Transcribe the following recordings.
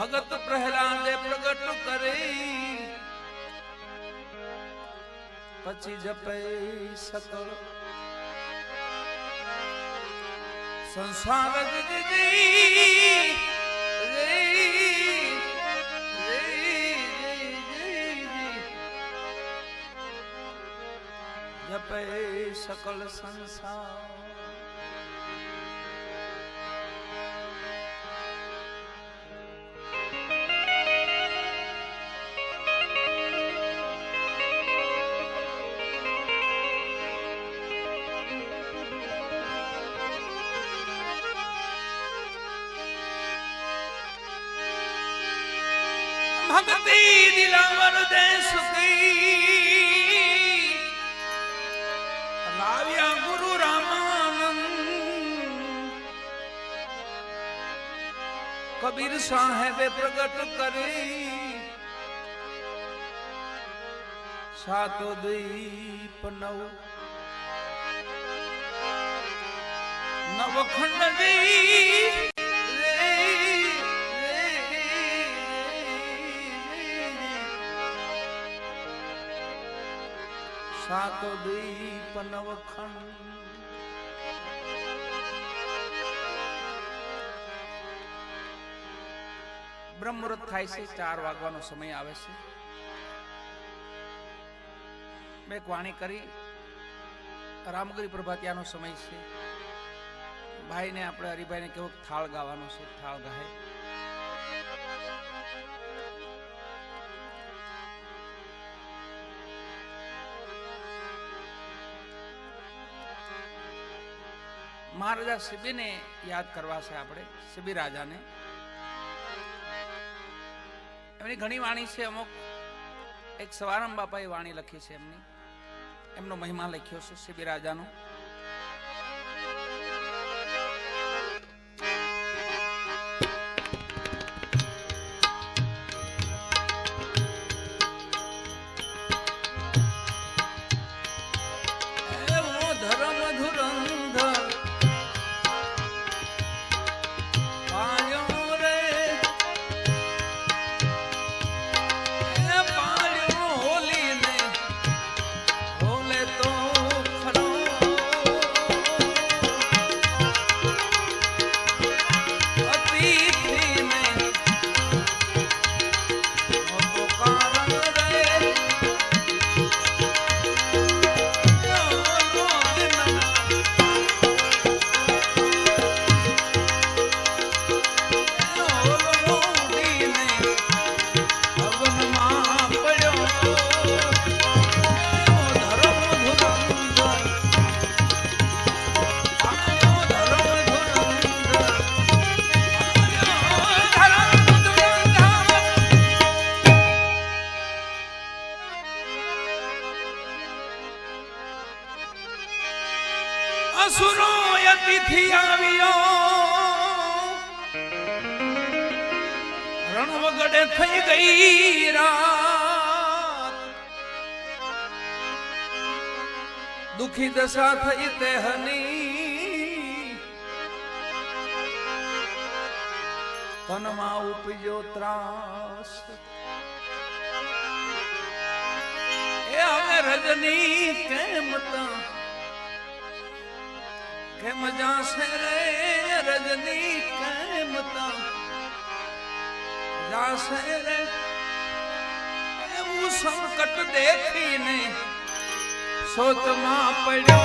भगत प्रहलादे प्रगट करे पची जपे सकल संसार जपे सकल संसार भक्ति दिलावर दे सुखी लाव्या गुरु रामानंद कबीर साहेब प्रगट करे सातो द्वीप नवखंड दी सातो द्वीप नवखंड ब्रह्म मुहूर्त थाय छे 4 वागવાનો समय આવે છે મેં એક વાણી કરી રામગીરી પ્રભાતિયાનો સમય છે ભાઈને આપણે હરિભાઈને કેવો થાળ ગાવાનો છે થાળ ગાય महाराजा शिबी ने याद करवा से आपणे शिबी राजा ने एमनी घणी वाणी छे अमुक एक सवारम बापाए वाणी लखी छे एमनी एमनो महिमा लख्यो छे शिबी राजानो असुरो अतिथि आवियो रण वगड़े थई गई रात दुखी दशा थई तेहनी तनमा उपजो त्रास ए हमें रजनी केमता के मजा से रे रजनी केमता जा से रे वो संकट देखी ने सोच मां पड़ो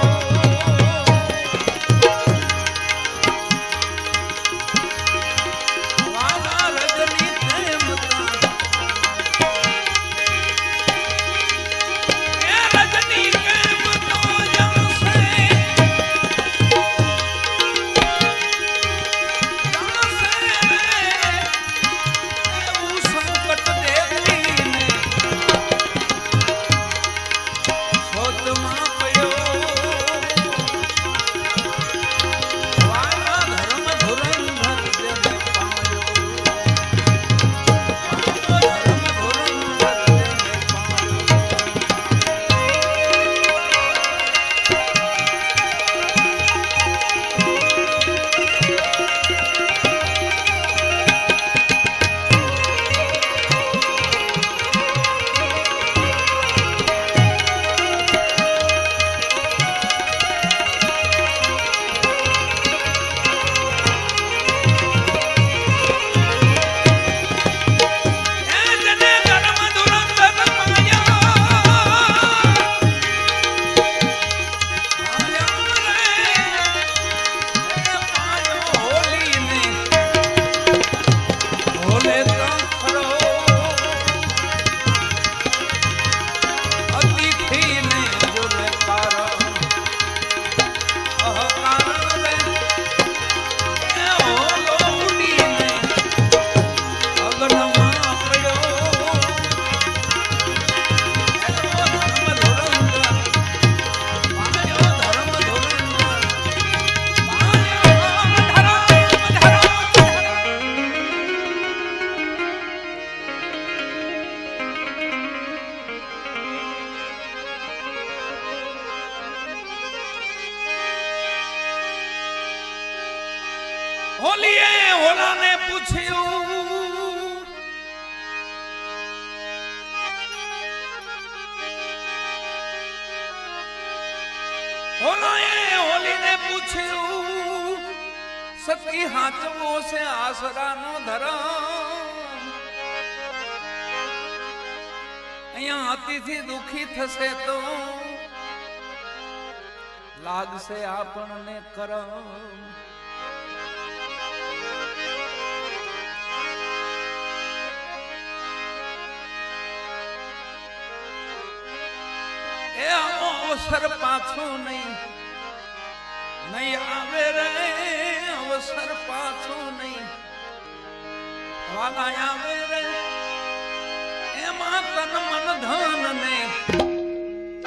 પૂછ્યું હોલીને પૂછ્યું સતી હાચવો છે આસરાનો ધરમ અહીંયા અતિથી દુખી થશે તો લાગશે આપણને કરમ એ અવસર પાછો નહીં આવે રે અવસર પાછો નહીં વાલા આવે રે એમાં તન મન ધન ને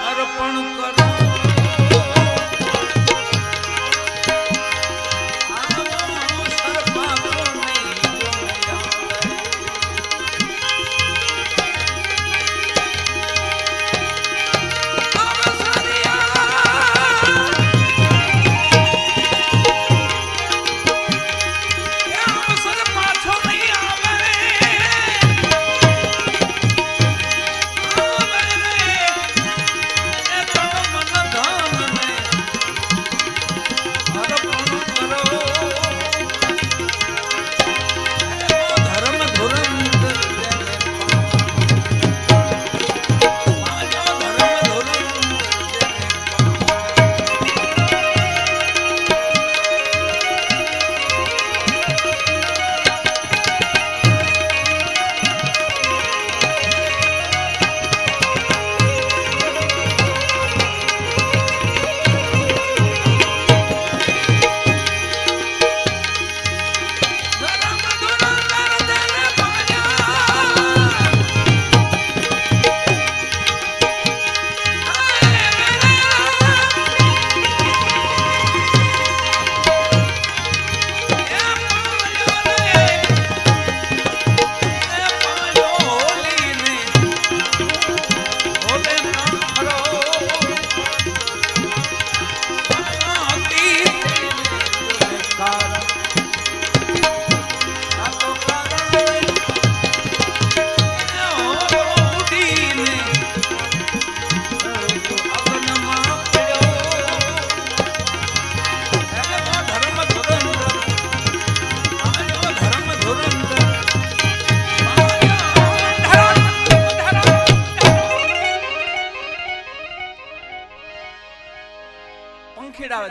અર્પણ કરો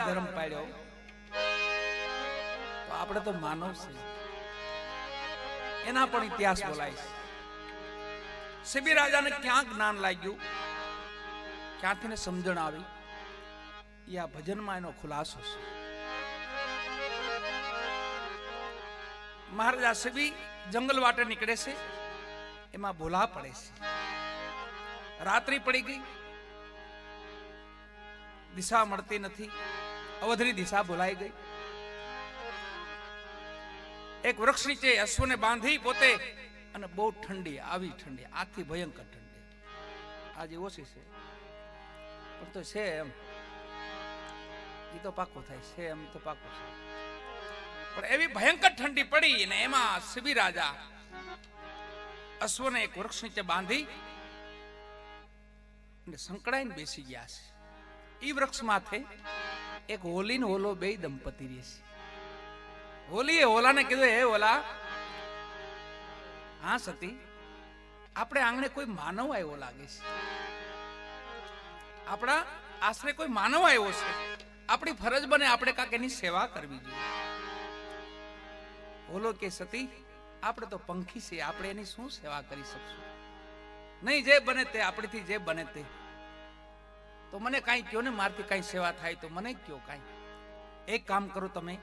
ધર્મ પાડ્યો તો આપણે તો માનવ છે એના પણ ઇતિહાસ બોલાય છે શિબી રાજાને ક્યાં જ્ઞાન લાગ્યું ક્યાંથી ને સમજણ આવી એ આ ભજનમાં એનો ખુલાસો છે મહારાજા શિબી જંગલ વાટે નીકળે છે એમાં ભૂલા પડે છે રાત્રિ પડી ગઈ દિશા મળતી નથી અવધની દિશા ભૂલાઈ ગઈ એક વૃક્ષ નીચે અશ્વને બાંધી પોતે અને બહુ ઠંડી આવી ઠંડી આથી ભયંકર ઠંડી આજે ઓછી છે પણ તો છે એમ એ તો પાકો થાય છે એમ તો પાકો છે પણ એવી ભયંકર ઠંડી પડી અને એમાં શિબી રાજા અશ્વને એક વૃક્ષ નીચે બાંધી અને સંકળાઈને બેસી ગયા છે ઈ વૃક્ષ માથે એક હોલી ને હોલો બે દંપતી રહે છે હોલીએ હોલાને કીધું હે હોલા હા સતી આપણે આંગણે કોઈ માનવ આવ્યો લાગે છે આપણા આશરે કોઈ માનવ આવ્યો છે આપણી ફરજ બને આપણે કાંક એની સેવા કરવી જોઈએ હોલો કે સતી આપણે તો પંખી છે આપણે એની શું સેવા કરી શકશું નહીં જે બને તે આપણીથી જે બને તે તો મને કાંઈ કયો ને મારથી કાંઈ સેવા થાય તો મને કયો કાંઈ એક કામ કરો તમે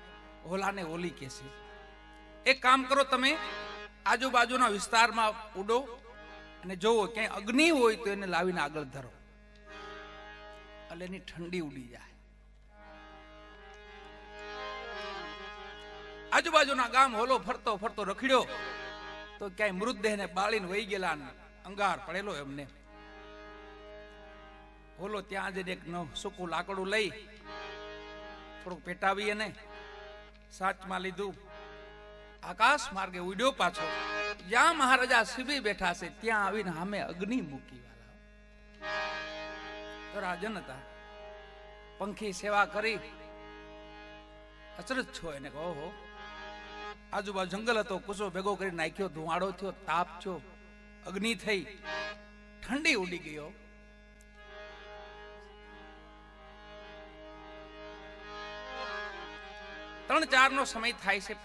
હોલાને હોલી કહેશે એક કામ કરો તમે આજુબાજુના વિસ્તારમાં ઉડો અને જોવો ક્યાંય અગ્નિ હોય તો એને લાવીને આગળ ધરો એટલે એની ઠંડી ઉડી જાય આજુબાજુના ગામ હોલો ફરતો ફરતો રખડ્યો તો ક્યાંય મૃતદેહને બાળીને વહી ગયેલા અંગાર પડેલો એમને હોલો ત્યાં જઈને એક સૂકું લાકડું લઈ થોડુંક પેટાવી અને સાચમાં લીધું આકાશ માર્ગે ઉડ્યો પાછો. જ્યાં મહારાજા શિબી બેઠા છે ત્યાં આવીને સામે અગ્નિ મૂકી વાલા. તો રાજન હતા, પંખી સેવા કરી અચરજ છો એને કહો હો. આજુબાજુ જંગલ હતો, કુસો ભેગો કરી નાખ્યો, ધુમાડો થયો, તાપ થયો, અગ્નિ થઈ, ઠંડી ઉડી ગયો. ત્રણ ચાર નો સમય થાય છે.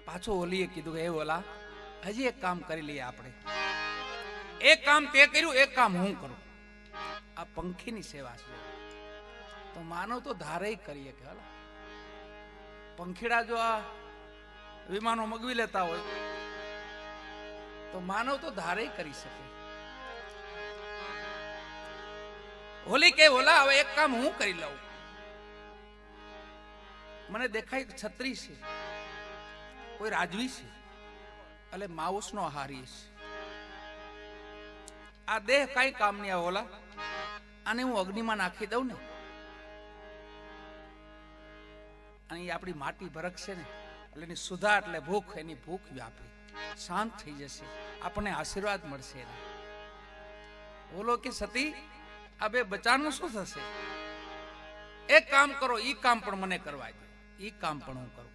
પાછો ઓલીએ કીધું એ ઓલા હજી એક કામ કરી લઈએ આપણે. એક કામ તે કર્યું, એક કામ હું કરું. આ પંખીની સેવા છે તો માનવ તો ધારે કરીએ કે પંખીડા જો આ વિમાનો મગવી લેતા હોય તો માનવ તો ધારે કરી શકે. હોલી કે ઓલા હવે એક કામ હું કરી લઉં. મને દેખાય છત્રી છે, કોઈ રાજવી છે, એટલે માઉસ નો હારી છે. આ દેહ કઈ કામ નહીં આવે ઓલા, આને હું અગ્નિમાં નાખી દઉં ને, અને આપણી માટી ભરકશે ને એટલે એની સુધા એટલે ભૂખ, એની ભૂખ વ્યાપે, શાંત થઈ જશે, આપણને આશીર્વાદ મળશે એના. બોલો કે સતી આ બે બચાનું શું થશે? એક કામ કરો, ઈ કામ પણ મને કરવા દો, ઈ કામ પણ હું કરું.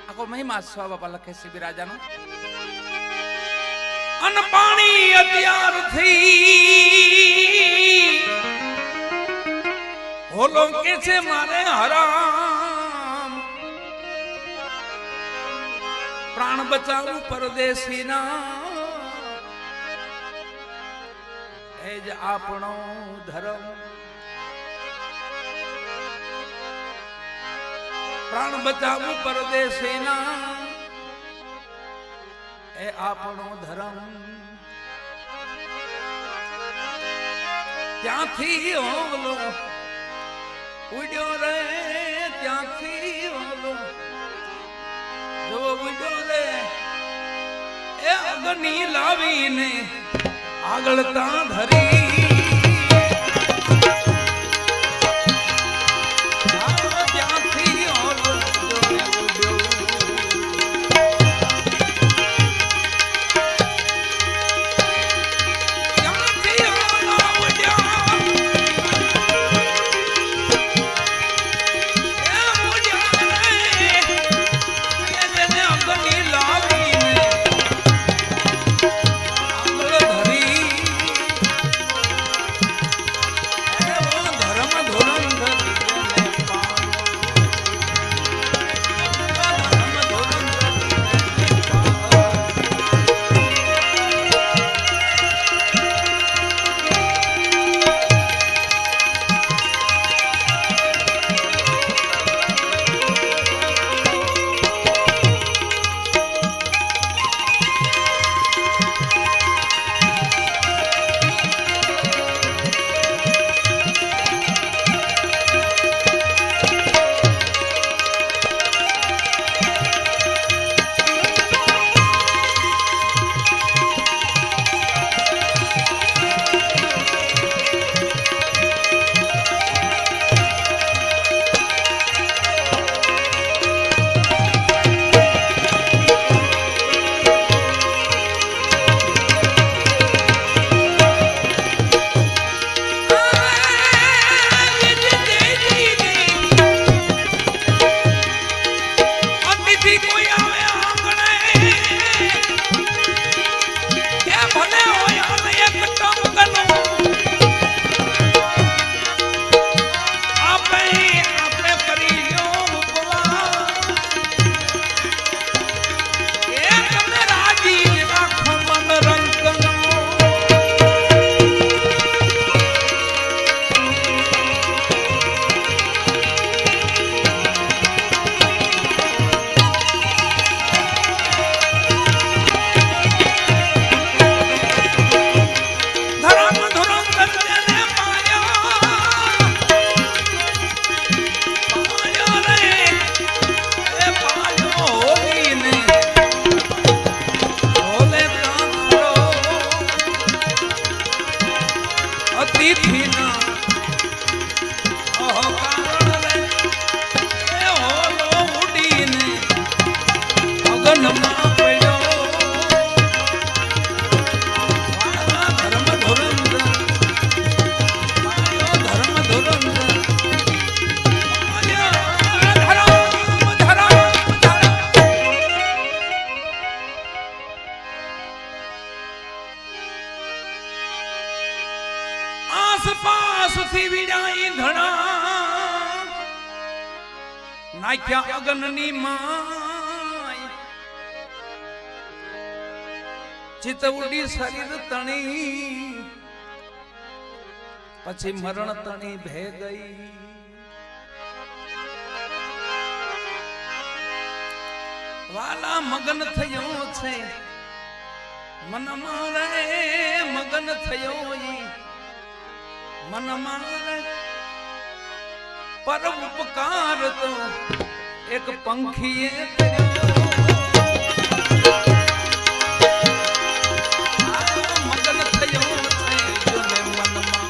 આખો મહિમા સ્વા બાપા લખે છે બિરાજાનો. અન પાણી અત્યારથી હોલો કે છે મારે હરામ, પ્રાણ બચાવું પરદેશીના, એ જ આપણો ધર્મ. પ્રાણ બચાવું પરદેશીના, એ આપણો ધર્મ. ત્યાંથી ઓલો ઉડ્યો રે, ત્યાંથી ઓલો જો ઉડ્યો રે, એ અગ્નિ લાવીને આગળ ત્યાં ધરી. નાખ્યા અગનની માય ચિત ઉડી શરીર તણી પછી મરણ તણી ભે ગઈ વાલા મગન થયો છે મન મારે મગન થયો મન મારે પર ઉપકાર તો એક પંખીએ કર્યો મગન થયો છે જોને મનમાં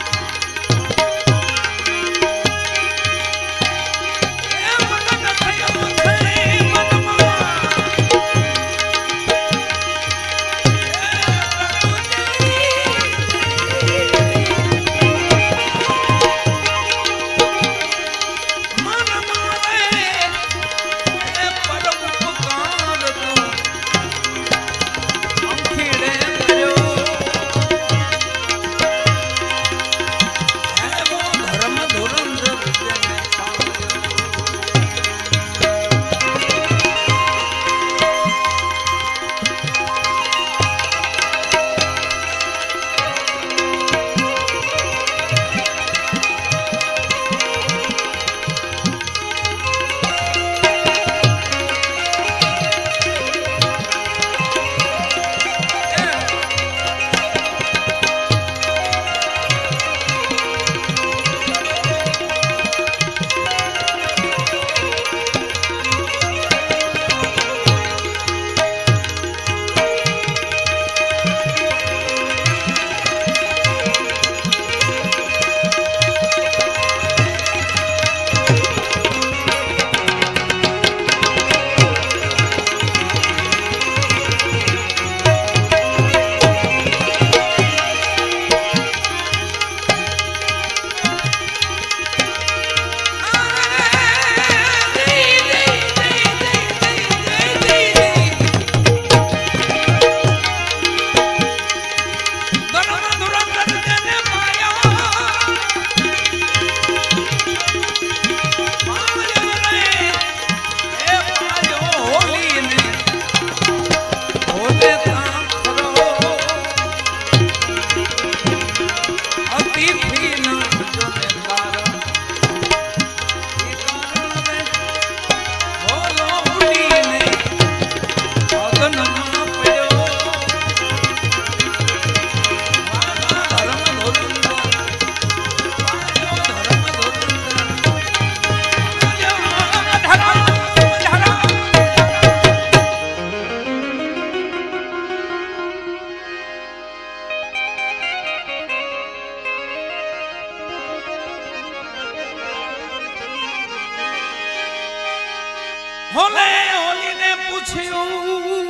હોલે હોલીને પૂછ્યું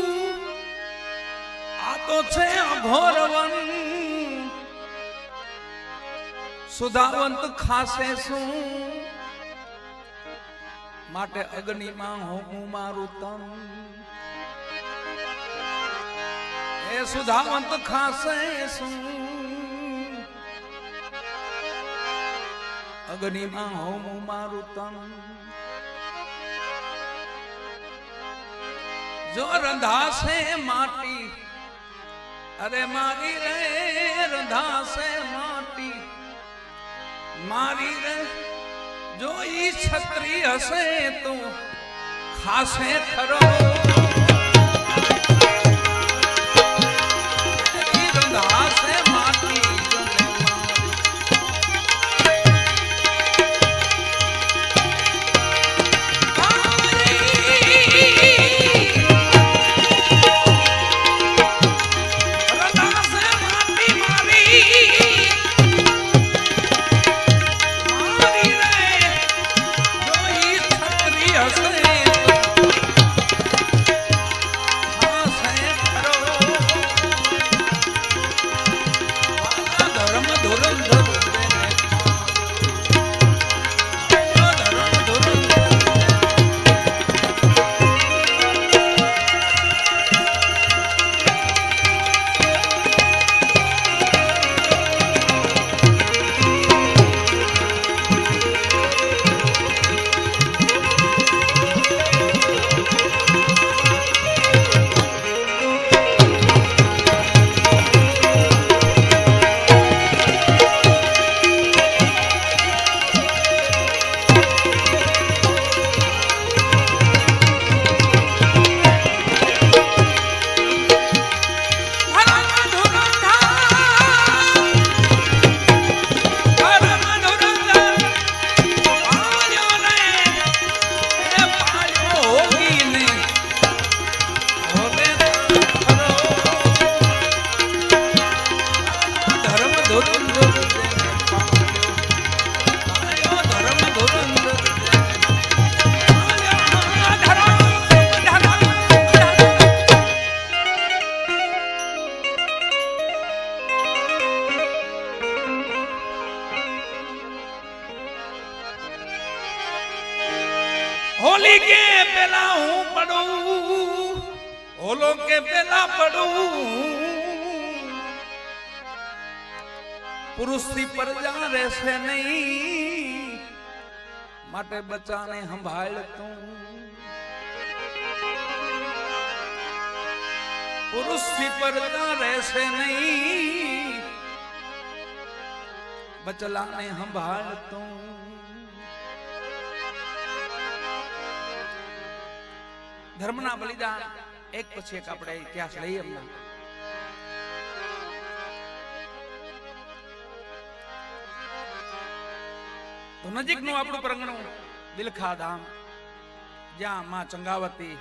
આ તો છે અઘોરવન સુધાવંત ખાસે શું માટે અગ્નિમાં હોમું મારું તન એ સુધાવંત ખાસે શું અગ્નિમાં હોમું મારું તન जो रंधा से माटी अरे मारी रे रंधा से माटी मारी रे जो ई छत्री हसे तो खासे खरो रंधा से माटी બોલો કે પેલા પડવું પુરુષથી પરજા રહેશે નહીં, માટે બચ્ચાને સંભાળ તું. પુરુષથી પરજા રહેશે નહીં, બચલાને સંભાળ તું. ધર્મના બલિદાન એક પછી એક આપણે ઇતિહાસ લઈએ. એમના તો નજીકનું આપણું પ્રંગણું બિલખા ધામ, જ્યાં માં ચંગાવતી,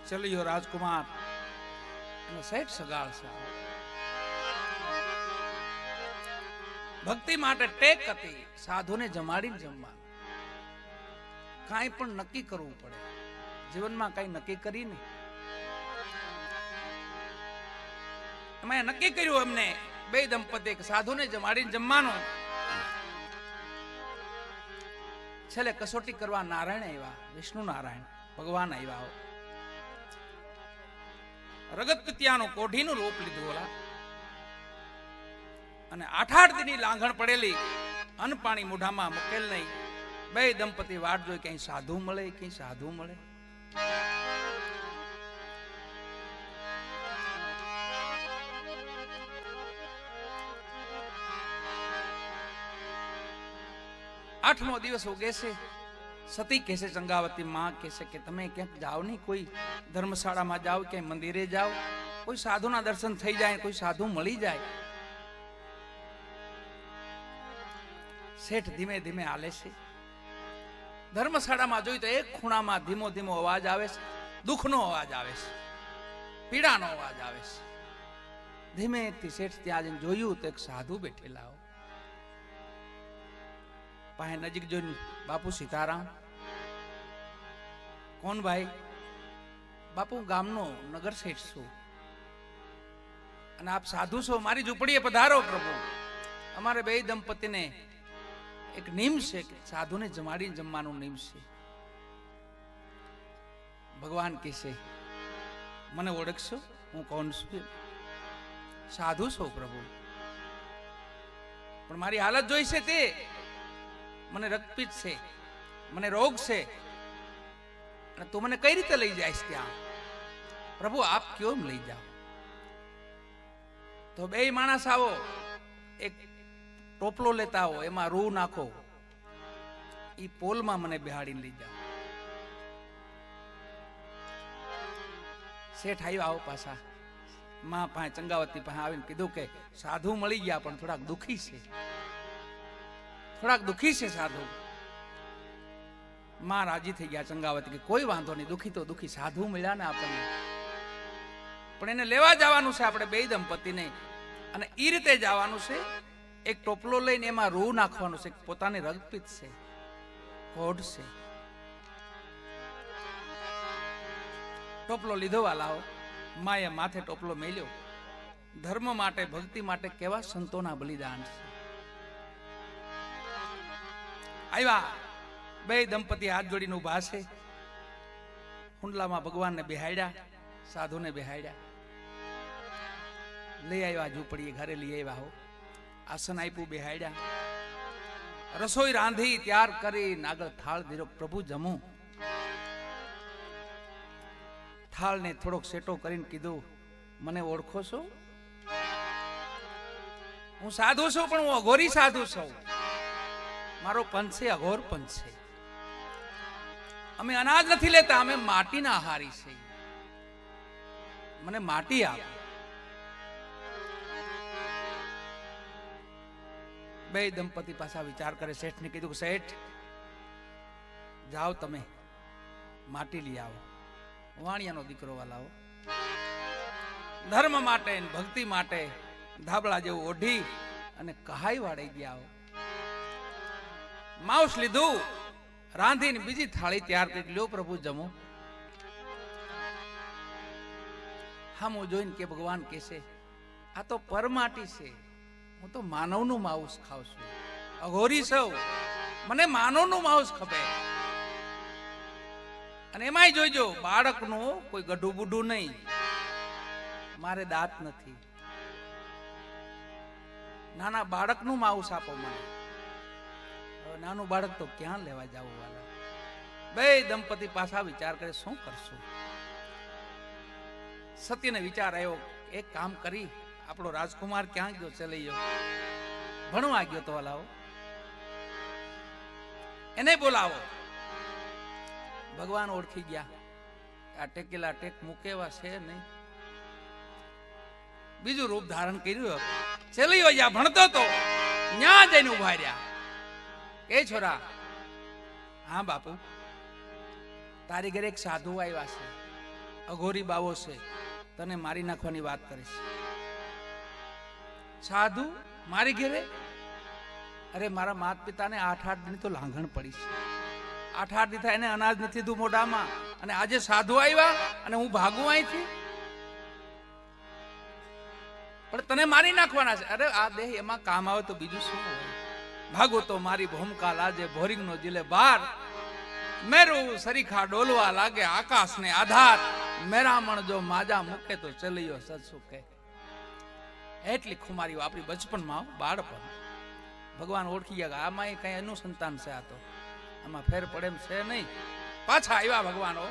ચલિયો રાજકુમાર અને શેઠ સગાળ છે. ભક્તિ માટે ટેક હતી, સાધુને જમાડીને જમવાનું. કાંઈ પણ નક્કી કરવું પડે જીવનમાં, કઈ નક્કી કરીને એમાં નક્કી કર્યું એમને બે દંપતી સાધુને જમાડીને જમવાનું. છેલ્લે કસોટી કરવા નારાયણ આવ્યા, વિષ્ણુ નારાયણ ભગવાન આવ્યા. રગત પિત્યાનું કોઢીનું રૂપ લીધું ઓલા, અને 8 દીની લાંઘણ પડેલી, અન્ન પાણી મોઢામાં મૂકેલ નહીં. બે દંપતી વાટ જોઈ ક્યાંય સાધુ મળે, ક્યાંય સાધુ મળે. આઠમો દિવસ ઉગે છે. સતી કહેશે, ચંગાવતી માં કહેશે કે તમે ક્યાંક જાઓ નહીં, કોઈ ધર્મશાળામાં જાઓ, ક્યાંય મંદિરે જાઓ, કોઈ સાધુના દર્શન થઈ જાય, કોઈ સાધુ મળી જાય. શેઠ ધીમે ધીમે હાલે છે. ધર્મશાળામાં જોઈ તો એક ખૂણામાં ધીમો ધીમો અવાજ આવે છે, દુઃખનો અવાજ આવે છે, પીડાનો અવાજ આવે છે. ધીમેથી શેઠ ત્યાં જઈને જોયું તો એક સાધુ બેઠેલા. પાસે નજીક જોઈને, બાપુ સીતારામ. કોણ ભાઈ? બાપુ ગામનો નગર શેઠ છું, અને આપ સાધુ છો, મારી ઝૂંપડીએ પધારો પ્રભુ. અમારે બે દંપતીને એક નિયમ છે કે સાધુને જમાડીને જમવાનું નિયમ છે. ભગવાન કહેશે, મને ઓળખશો હું કોણ છું? સાધુ છો પ્રભુ, પણ મારી હાલત જોઈ છે તે મને રક્તપિત્ત છે, મને રોગ છે, અને તું મને કઈ રીતે લઈ જાય ત્યાં? પ્રભુ આપ કેમ લઈ જાઓ? તો બે માણસ આવો, એક ટોપલો લેતા હો, એમાં રૂ નાખો, ઈ પોલમાં મને બેહાડીને લઈ જાઓ. શેઠ આવ્યા આવો પાછા, માં પાસે ચંગાવતી પાસે આવીને કીધું કે સાધુ મળી ગયા, પણ થોડાક દુખી છે, થોડાક દુખી છે સાધુ. માં રાજી થઈ ગયા ચંગાવતી કે કોઈ વાંધો નહીં, દુખી તો દુખી, સાધુ મળ્યા ને આપણને, પણ એને લેવા જવાનું છે આપણે બે દંપતીને, અને એ રીતે જવાનું છે. એક ટોપલો લઈને એમાં રૂ નાખવાનું છે, પોતાની રક્તપિત્ત છે, કોઢ છે. ટોપલો લીધો વાલાઓ, માએ માથે ટોપલો મેલ્યો. ધર્મ માટે, ભક્તિ માટે કેવા સંતોના બલિદાન છે. આવ્યા બે દંપતી હાથ જોડીને ઉભા છે. કુંડલામાં ભગવાનને બેહાડ્યા, સાધુને બેહાડ્યા, લઈ આવ્યા ઝૂંપડીએ, ઘરે લઈ આવ્યા. હો આસન આપ્યું, બેહાડ્યા, રસોઈ રાંધી તૈયાર કરી, આગળ થાળ દીધો. પ્રભુ જમો. થાળને થોડોક સેટો કરીને કીધું, મને ઓળખો છો? હું સાધુ છું, પણ હું અઘોરી સાધુ છું. મારો પંથ છે અઘોર પંથ છે. અમે અનાજ નથી લેતા, અમે માટીના આહારી છે. મને માટી આપો. બે દંપતી પાછા વિચાર કરે. શેઠને કીધું કે શેઠ જાઓ તમે માટી લઈ આવો. વાણિયાનો દીકરો વાલાઓ ધર્મ માટે ભક્તિ માટે ધાબળા જેવું ઓઢી અને કહાઈ વાળી ગયા. માઉસ લીધું, રાંધીને બીજી થાળી તૈયાર કરી. લ્યો પ્રભુ જમો. હામું જોઈને કે ભગવાન કહેશે, આ તો પરમાટી છે, હું તો માનવનું માઉસ ખાઉં છું, અઘોરી સૌ, મને માનવનું માઉસ ખપે. અને એમાંય જોઈજો બાળકનું કોઈ ગઢું બુઢું નહીં, મારે દાંત નથી. નાના બાળકનું માઉસ આપો મને. હવે નાનું બાળક તો ક્યાં લેવા જવું વાલા? બે દંપતી પાછા વિચાર કરે શું કરશું. સતીને વિચાર આવ્યો, એક કામ કરી, આપણો રાજકુમાર ક્યાં ગયો? ચલી ગયો, ભણવા ગયો તો હલાવો, એને બોલાવો. ભગવાન ઓળખી ગયા, આ ટેકેલા ટેક મૂકેવા છે નહીં. બીજું રૂપ ધારણ કર્યું. ચલી ગયો, ભણતો તો ન્યા જઈને ઉભા રહ્યા. એ છોરા, હા બાપુ, તારી ઘરે એક સાધુ આવ્યા છે, અઘોરી બાવો છે, તને મારી નાખવાની વાત કરે છે. સાધુ મારી ઘરે? અરે મારા માત પિતાને 8 દિન તો લાંઘણ પડી છે. 8 દિન થાય એને અનાજ નથી દીધું મોઢામાં, અને આજે સાધુ આવ્યા અને હું ભાગું અહીંથી? પણ તને મારી નાખવાના છે. અરે આ દેહ એમાં કામ આવે તો બીજું શું હોય? ભાગો તો મારી ભૂમકા લાજે ભોરિંગ નો જિલ્લે બાર, મેરું સરીખા ડોલવા લાગે આકાશ ને આધાર, મેરામણ જો માજા મૂકે તો ચલિયો સત્સુખે. એટલી ખુમારી આપણી બચપનમાં, બાળપણ. ભગવાન ઓળખી ગયા, આમાં કઈ એનું સંતાન છે, આ તો આમાં ફેર પડે એમ છે નહીં. પાછા આવ્યા ભગવાનો,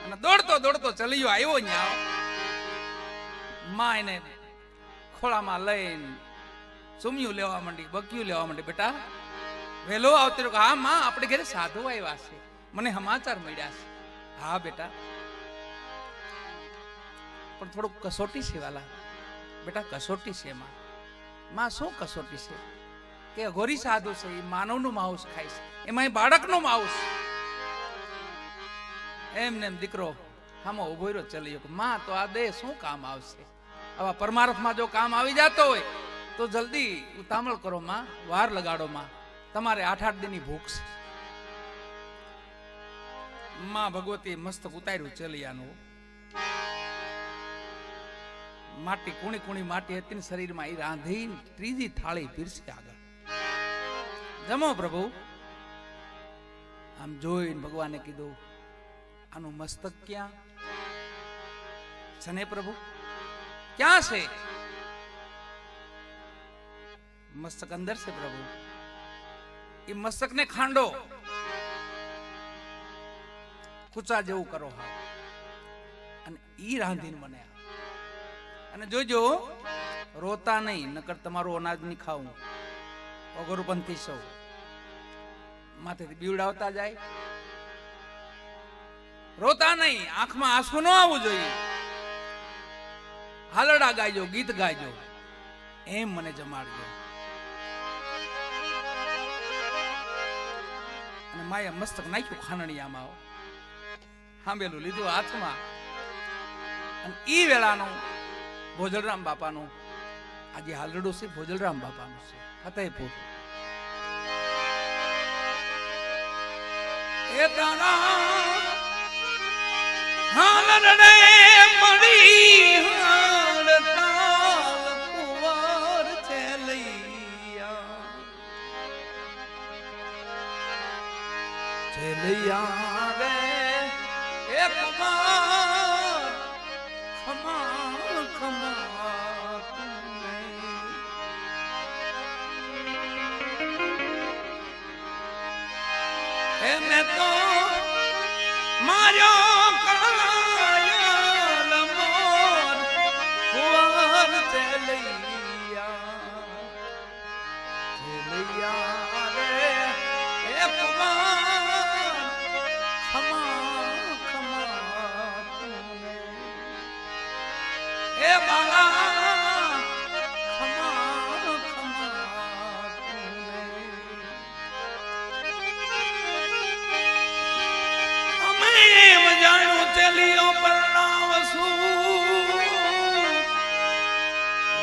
અને દોડતો દોડતો ચલિયો આવ્યો ન્યા. માં એને ખોળામાં લઈને સુમિયું લેવા માંડી, બક્યું લેવા માંડી. બેટા વહેલો આવતી રહ્યો. હા માં, આપણે ઘરે સાધુ આવ્યા છે, મને સમાચાર મળ્યા છે. હા બેટા, પણ થોડુંક કસોટી છે વાલા. બેટા કસોટી છે એમાં. માં શું કસોટી છે? કે અઘોરી સાધુ છે, એ માનવનું માંસ ખાય છે, એમાં બાળકનું માંસ. એમને એમ દીકરો આમાં ઉભો રહ્યો. ચલી માં, તો આ દેહ શું કામ આવશે? આવા પરમાર્થમાં જો કામ આવી જતો હોય તો જલ્દી ઉતામળ કરો માં, વાર લગાડો માં, તમારે 8 દિનની ભૂખ છે. માં ભગવતી મસ્તક ઉતાર્યું ચલિયાનું. માટી કુણી કુણી માટી હતી ને શરીરમાં, એ રાંધી ત્રીજી થાળી પીરસી આગળ. જમો પ્રભુ. આમ જોઈને ભગવાને કીધું, આનું મસ્તક ક્યાં છે ને પ્રભુ? ક્યાં છે? મસ્તક અંદર છે પ્રભુ. એ મસ્તક ને ખાંડો, કુચા જેવું કરો હા, અને ઈ રાંધીને મને આપ. અને જોજો રોતા નહીં, નકર તમારું અનાજ નહીં ખાવું. અગરપંથી સૌ માથેથી બીવડાવતા જાય. રોતા નહીં, આંખમાં આંસુ ન આવવું જોઈએ. હાલડા ગાયજો, ગીત ગાયજો, એમ મને જમાડજો. અને માયા મસ્તક નાખ્યું ખાનડિયામાં, હાંભેલું લીધું હાથમાં. અને ઈ વેળાનું ભોજલરામ બાપાનું, આજે હાલરડું છે ભોજલરામ બાપાનું છે, ફતેહપુર. એ તારા હાલરડે પડી હડતાલ કુંવર છેલૈયા રે એ કુમાર ખમા ખમા તુને. એ મેં તો માર્યો કાયલ મોર કુંવર છેલૈયા છેલૈયા રે એ કુમાર ખમા ખમા તુને. એ બાળા ખમા ખમા તુને. અમે એમ જાણ્યું ચલિયો પરણાવશું,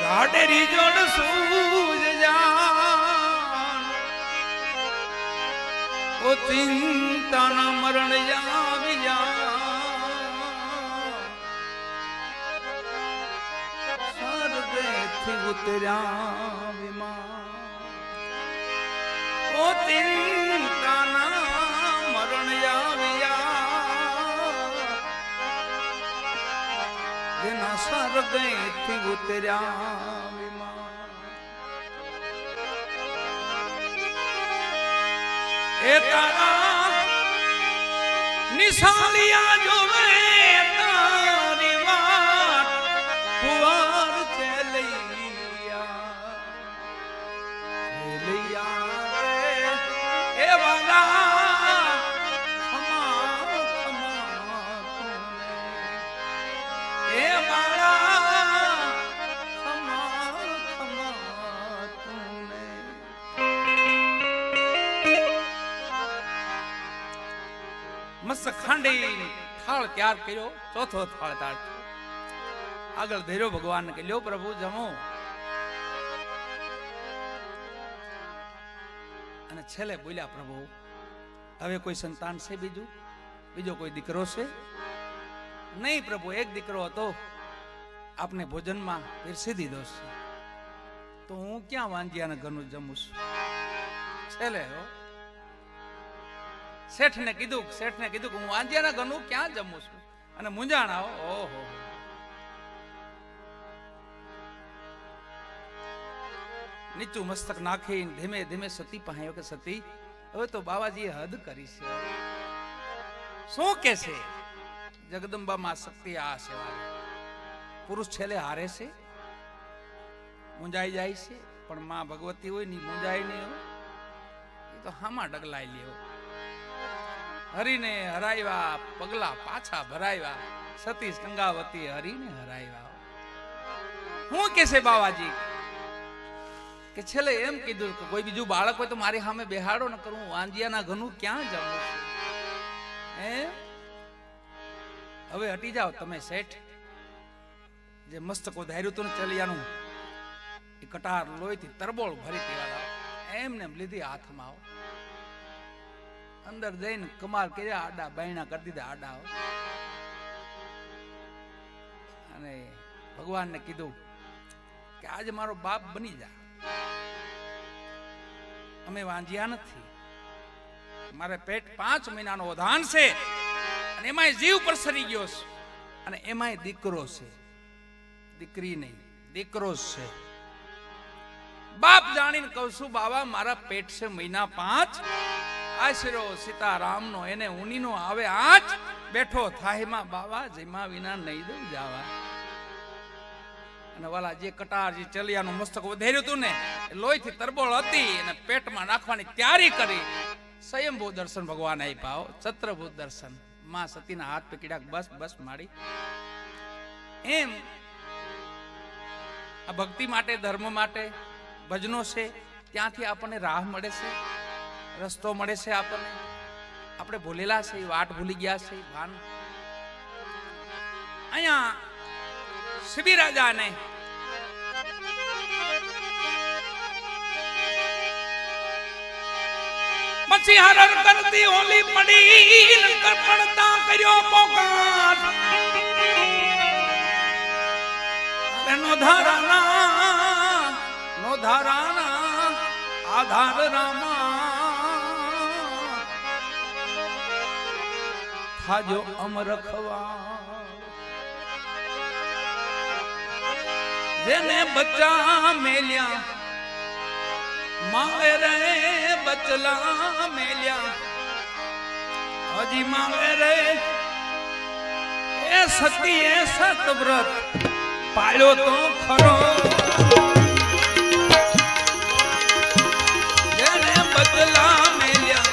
ગાડેરી જોડશું જાન. ઓ ચિંતાના મરણ આવ્યા, સ્વર્ગેથી ઉતર્યા વિમાન. ઓ ચિંતાના મરણ આવ્યા, જેના સ્વર્ગથી ઉતર્યા વિમાન એ તારા નિશાલિયા જોવે તારી વાત કુંવર ચેલૈયા રે એ વાલા ખમા ખમા તુને એ વાલા ખમા ખમા તુને મસ્ત ખાંડી થાળ તૈયાર કર્યો ચોથો થાળ તાર આગળ ધૈર્યો ભગવાન કે લ્યો પ્રભુ જમો અને છેલ્લે બોલ્યા પ્રભુ હવે કોઈ સંતાન છે બીજો કોઈ દીકરો છે નહીં પ્રભુ એક દીકરો હતો આપને ભોજનમાં પીરસી દીધો છે તો હું ક્યાં વાંજિયાના ઘરનું જમું છું છેલ્લે શેઠને કીધું કે હું વાંજિયાના ઘરનું ક્યાં જમું છું અને મૂંઝાણા ઓહો નીચું મસ્તક નાખી ધીમે ધીમે સતી પાયો કે સતી હવે તો બાવાજીએ હદ કરી છે શું કે છે જગદંબા માં શક્તિ આ સેવા પુરુષ છેલ્લે હારે છે મૂંઝાઈ જાય છે પણ માં ભગવતી હોય ની મૂંઝાય નહીં હોય એ તો હામાં ડગલાઈ લ્યો હરીને હરાવ્યા પગલા પાછા ભરાવ્યા સતી સંગાવતી હરીને હરાવ્યા હું કે છે બાવાજી કે છેલ્લે એમ કીધું કે કોઈ બીજું બાળક હોય તો મારી સામે બેહાડો ન કરું વાંજિયાના ઘરનું ક્યાં જમું હે હવે હટી જાઓ તમે શેઠ જે મસ્તકો ધાર્યું તું ચલિયાનું એ કટાર લોહીથી તરબોળ ભરી પીવા એમને લીધી હાથમાં આવો અંદર જઈને કમાલ કર્યા આડા બાયણા કરી દીધા આડા અને ભગવાનને કીધું કે આજે મારો બાપ બની જા અમે વાંજ્યા નથી મારે પેટ 5 મહિનાનો ઓધાન છે અને એમાંય જીવ પ્રસરી ગયો છે અને એમાંય દીકરો છે દીકરી નહીં દીકરો છે બાપ જાણીને કહું છું બાબા મારા પેટ છે મહિના 5 આશરો સીતારામ નો એને ઉનીનો આવે આજ બેઠો થાયમાં બાવા જેમાં વિના નહીં દઉં જાવા અને વાલા જે કટાર જે ચલિયાનું મસ્તક વધેર્યું હતું ને એ લોહીથી તરબોળ હતી અને પેટમાં નાખવાની તૈયારી કરી સ્વયંભૂ દર્શન ભગવાન આપ્યા છત્રભૂત દર્શન માં સતીના હાથ પકડ્યા બસ બસ માડી એમ આ ભક્તિ માટે ધર્મ માટે ભજનો છે ત્યાંથી આપણને રાહ મળે છે રસ્તો મળે છે આપણને આપણે ભૂલેલા છે વાટ ભૂલી ગયા છે ભાન અહીંયા શિબી રાજાને પછી હરણ કરતી હોલી પડી પડતા કર્યો પોકાર નો ધારાના આધાર રામા થાજો અમર ખવા જેને બચ્ચા મેલ્યા માવે રે બચલા મેલ્યા હજી માવે રે એ સતી એ સતવ્રત પાળ્યો તો ખરો જેને બચલા મેલ્યા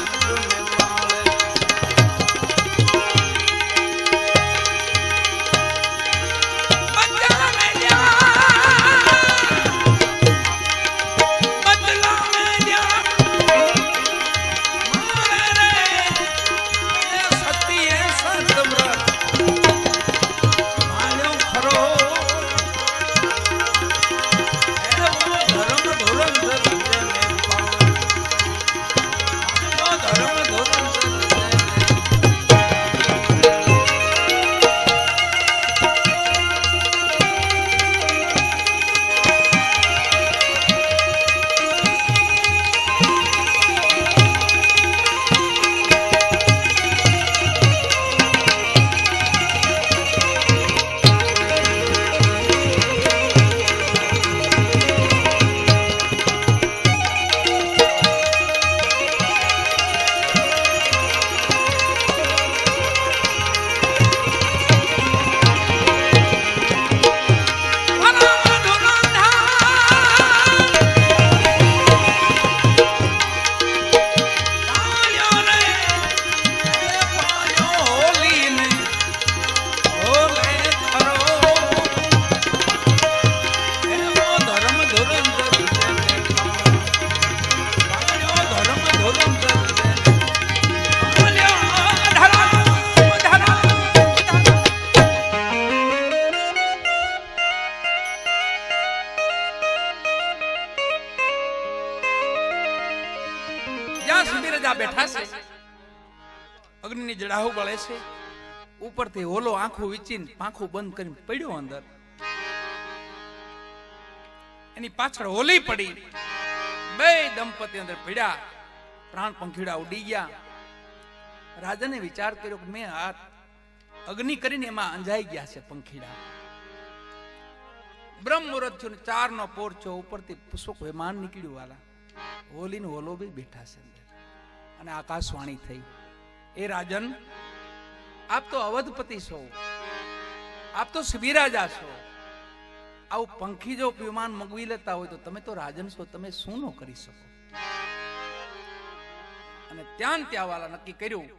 બધા બેઠા છે, અગ્નિની જડાહુ બળે છે, ઉપરથી હોલો આંખું વીચીને પાંખું બંધ કરીને પડ્યો અંદર. એની પાછળ હોલી પડી, બે દંપતી અંદર પડ્યા, પ્રાણ પંખીડા ઉડી ગયા. રાજાને વિચાર કર્યો કે મેં હાથ અગ્નિ કરીને એમાં અંજાઈ ગયા છે પંખીડા. બ્રહ્મ મુહૂર્ત થયું, 4 નો પોર છો, ઉપરથી પુષ્પક વિમાન નીકળ્યું વાલા, હોલી નો હોલો બી બેઠા છે અંદર. અને આકાશવાણી થઈ, એ રાજન આપ તો અવધપતિ છો, આપ તો શિબિરાજા છો, આવું પંખી જો વિમાન મંગવી લેતા હોય તો તમે તો રાજન છો, તમે શું ન કરી શકો? અને ત્યાં વાલા નક્કી કર્યું,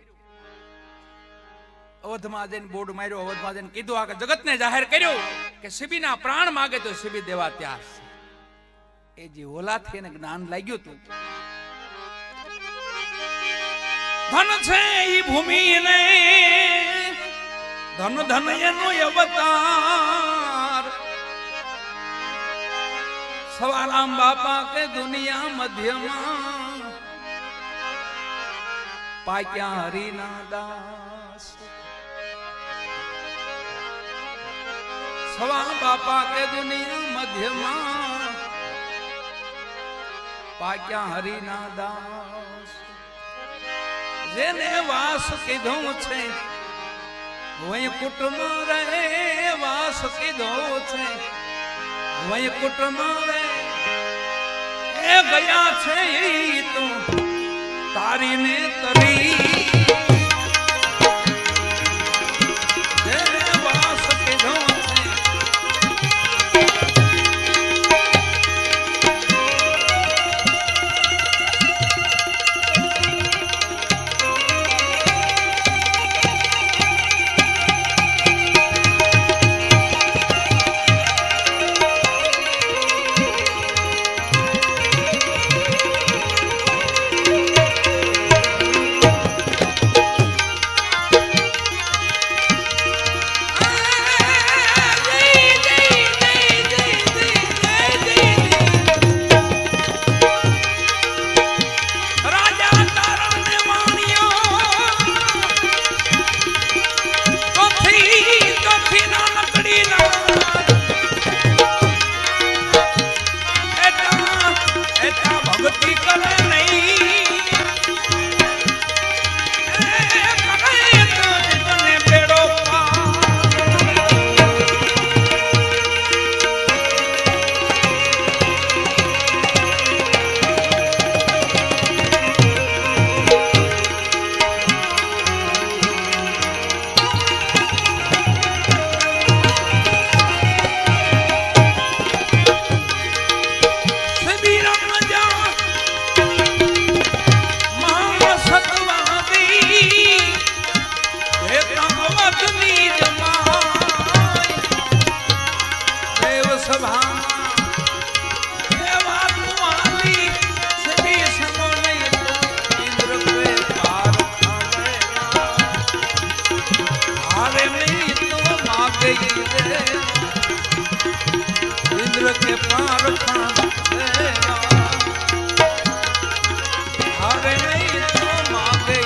અવધમાં જઈને બોર્ડ માર્યો, અવધમાં જઈને કીધું, આ જગતને જાહેર કર્યું કે શિબીના પ્રાણ માગે તો શિબી દેવા તૈયાર છે. એ જે હોલાથી એને જ્ઞાન લાગ્યું હતું, ધન છે ઈ ભૂમિ ને ધન ધન એનો અવતાર, સવારામ બાપા કે દુનિયા મધ્યમાં પાક્યા હરિના દાસ. સવા બાપા કે દુનિયા મધ્યમાં પાક્યા હરિના દાસ. જેને વાસ કીધું છે વૈકુંઠમાં રહે, વાસ કીધો છે વૈકુંઠમાં રહે. એ ગયા છે ઈ તો તારીને તરી, જેને વાસ કીધો છે. इंद्र के पार हरे नहीं तो मांगे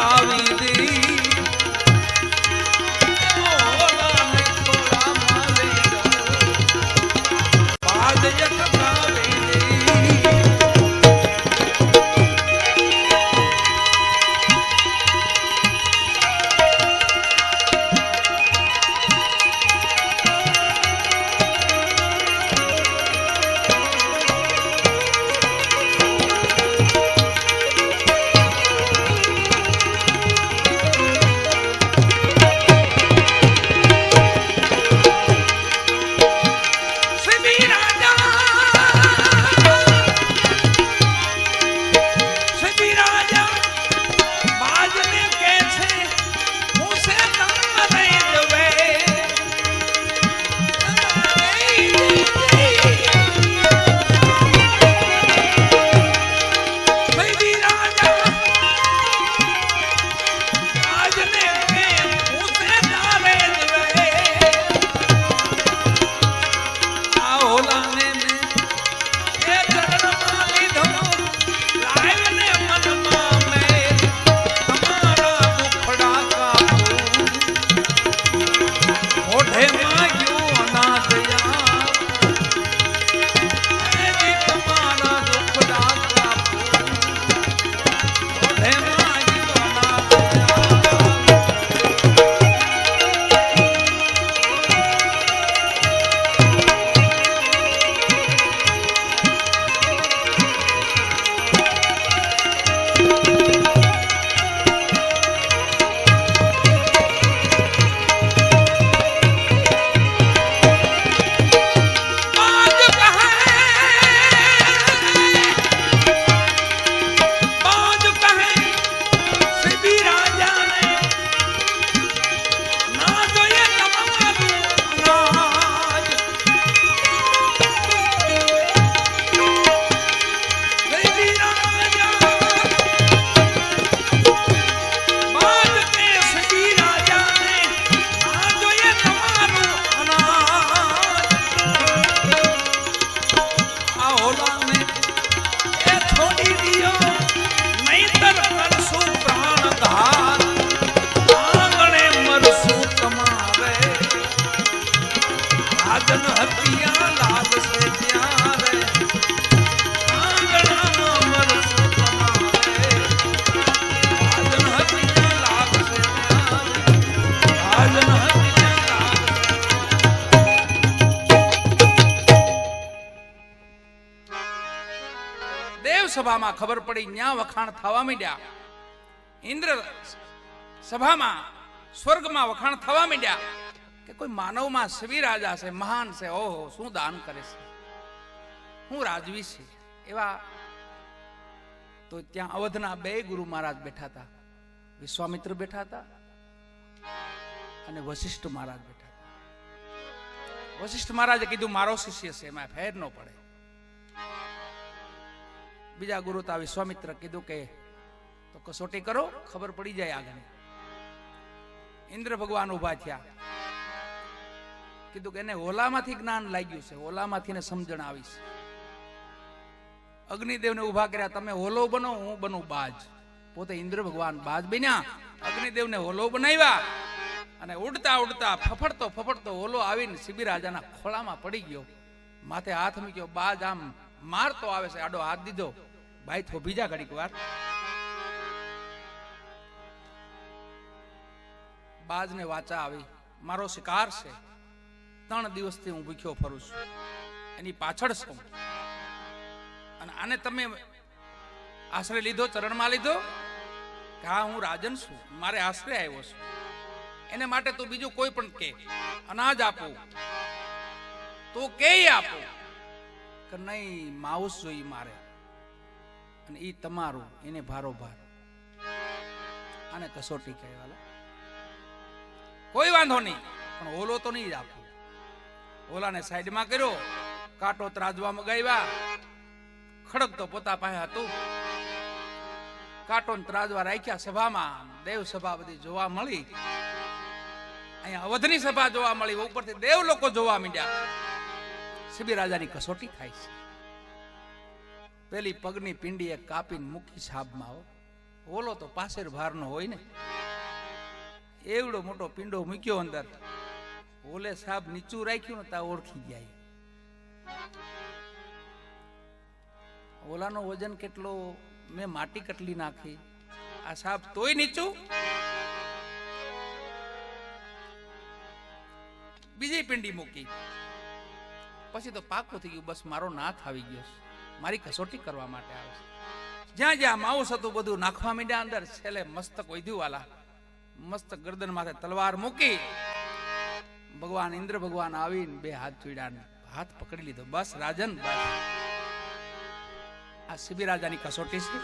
ચટકાવી દી ઓલાને ખોળામાં લઈ જાઉં બાજ ચટકાવી દી સભામાં ખબર પડી ન્યા વખાણ થવા માંડ્યા ઇન્દ્ર સભામાં સ્વર્ગમાં વખાણ થવા માંડ્યા કે કોઈ માનવમાં શિવી રાજા છે મહાન છે ઓહો શું દાન કરે છે હું રાજવી છે એવા તો ત્યાં અવધના બે ગુરુ મહારાજ બેઠા હતા વિશ્વામિત્ર બેઠા હતા અને વશિષ્ઠ મહારાજ બેઠા હતા વશિષ્ઠ મહારાજે કીધું મારો શિષ્ય છે એમાં ફેર ન પડે બીજા ગુરુ તા વિશ્વામિત્ર કીધું કે તો કસોટી કરો ખબર પડી જાય આગળ ઇન્દ્ર ભગવાન ઉભા થયા કીધું કે એને હોલામાંથી જ્ઞાન લાગ્યું છે હોલામાંથી ને સમજણ આવી છે અગ્નિદેવને ઉભા કર્યા તમે હોલો બનો હું બનું બાજ પોતે ઇન્દ્ર ભગવાન બાજ બન્યા અગ્નિદેવને હોલો બનાવ્યા અને ઉડતા ઉડતા ફફડતો હોલો આવીને શિબી રાજાના ખોળામાં પડી ગયો માથે હાથ મૂક્યો બાજ આમ મારતો આવે છે આડો હાથ દીધો ભાઈ થોભી જા ઘડીક વાર બાજને વાચા આવી મારો શિકાર છે 3 દિવસથી હું ભૂખ્યો ફરું છું એની પાછળ છું અને આને તમે આશ્રય લીધો ચરણમાં લીધો કે હા હું રાજન છું મારે આશ્રય આવ્યો છું એને માટે તું બીજું કોઈ પણ કે અનાજ આપો તો કે આપો કે નહીં માઉસ જોઈ મારે અને ઈ તમારું એને ભારો ભાર આને કસોટી કહેવાય કોઈ વાંધો નહીં પણ ઓલો તો નહીં જ આપો ઓલાને સાઈડમાં કર્યો કાંટો ત્રાજવા મગાવ્યા ખડક તો પોતા પાસે હતું કાંટો ત્રાજવા રાખ્યા સભામાં દેવ સભા બધી જોવા મળી અહીંયા અવધની સભા જોવા મળી ઉપરથી દેવ લોકો જોવા માંડ્યા શિબી રાજાની કસોટી થાય છે પેલી પગની પિંડી કાપીને મૂકી સાબમાં ઓલો તો પાસેર ભારનો હોય ને, એવડો મોટો પિંડો મૂક્યો અંદર, ઓલે સાહેબ નીચું રાખ્યું ને તા ઓળખી જાય. ઓલાનો વજન કેટલો, મેં માટી કટલી નાખી, આ સાહેબ તોય નીચું. બીજી પિંડી મૂકી, પછી તો પાકું થઈ ગયું, બસ મારો નાથ આવી ગયો, મારી કસોટી કરવા માટે આવે છે. જ્યાં જ્યાં માઉસ હતું બધું નાખવા માંડ્યા અંદર. છેલ્લે મસ્તક વધ્યું વાલા, મસ્ત ગરદન માથે તલવાર મૂકી, ભગવાન ઇન્દ્ર ભગવાન આવીને બે હાથ જોડ્યા, હાથ પકડી લીધો. બસ રાજન, બસ આ શિબી રાજાની કસોટી છે.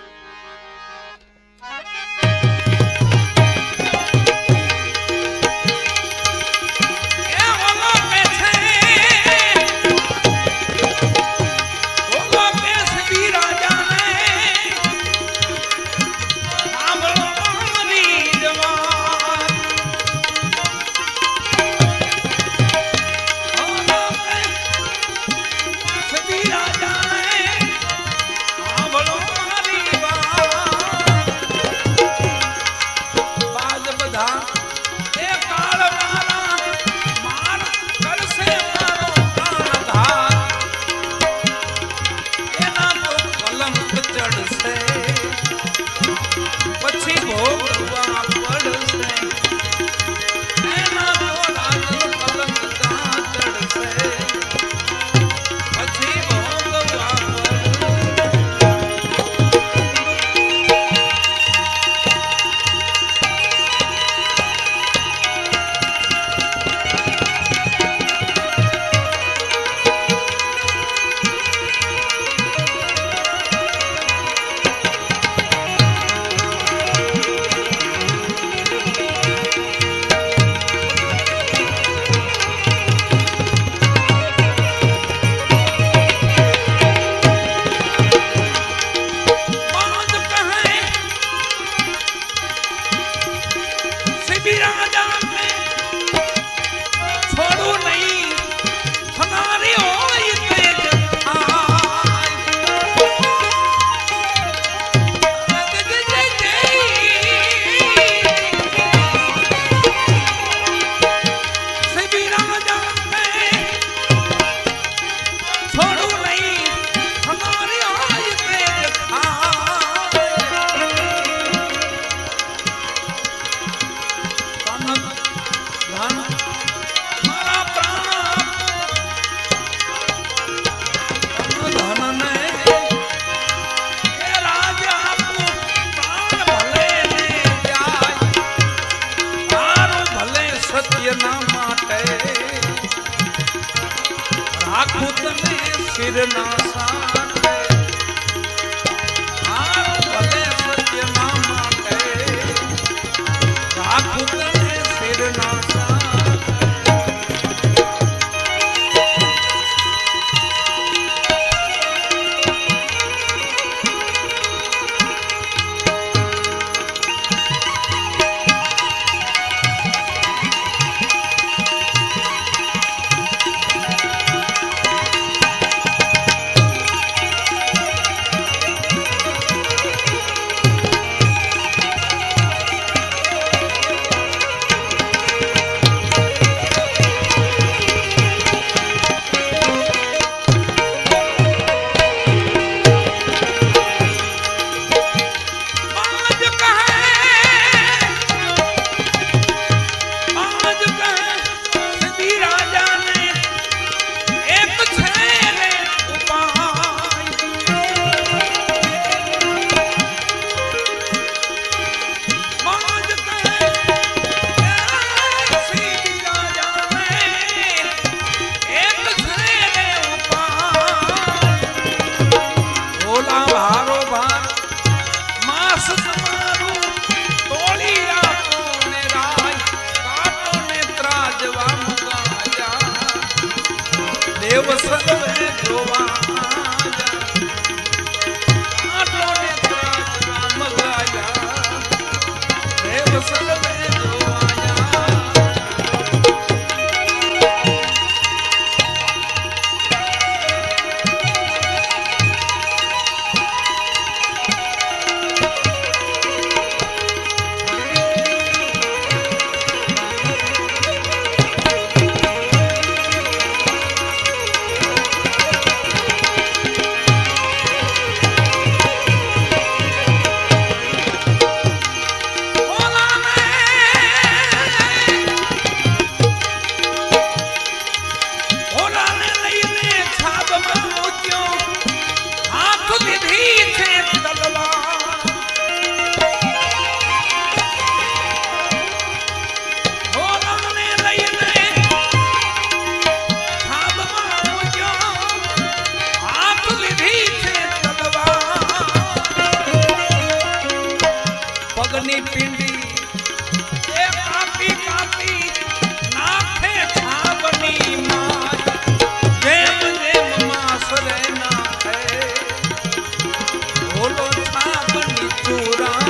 દૂધની પિંડી એ કાપી કાપી નાખે છાબની માય જેમ જેમ માસ રે નાખે બોલો છાબની ચૂરા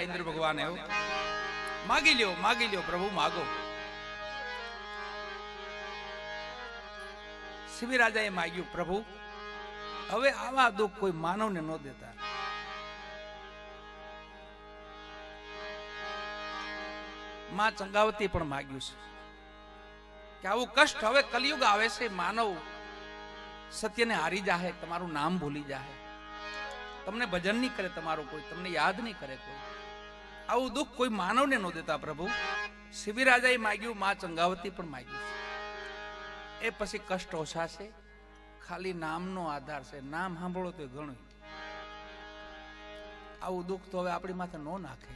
ઇન્દ્ર ભગવાન એવું માગી લ્યો પ્રભુ માગો. શિબી રાજાએ માગ્યું પ્રભુ હવે આવા દુઃખ કોઈ માનવને ન દેતા. માં ચંગાવતી પણ માગ્યું છે કે આવું કષ્ટ હવે કલયુગ આવે છે, માનવ સત્યને હારી જાહે, તમારું નામ ભૂલી જાહે, તમને ભજન નહીં કરે તમારું કોઈ, તમને યાદ નહીં કરે કોઈ. આવું દુઃખ કોઈ માનવને ન દેતા પ્રભુ. શિબી રાજાએ માગ્યું, માં ચંગાવતી પણ માગ્યું. એ પછી કષ્ટ ઓછા છે, ખાલી નામનો આધાર છે. નામ સાંભળો તો ઘણું. આવું દુઃખ તો હવે આપણી માથે ન નાખે.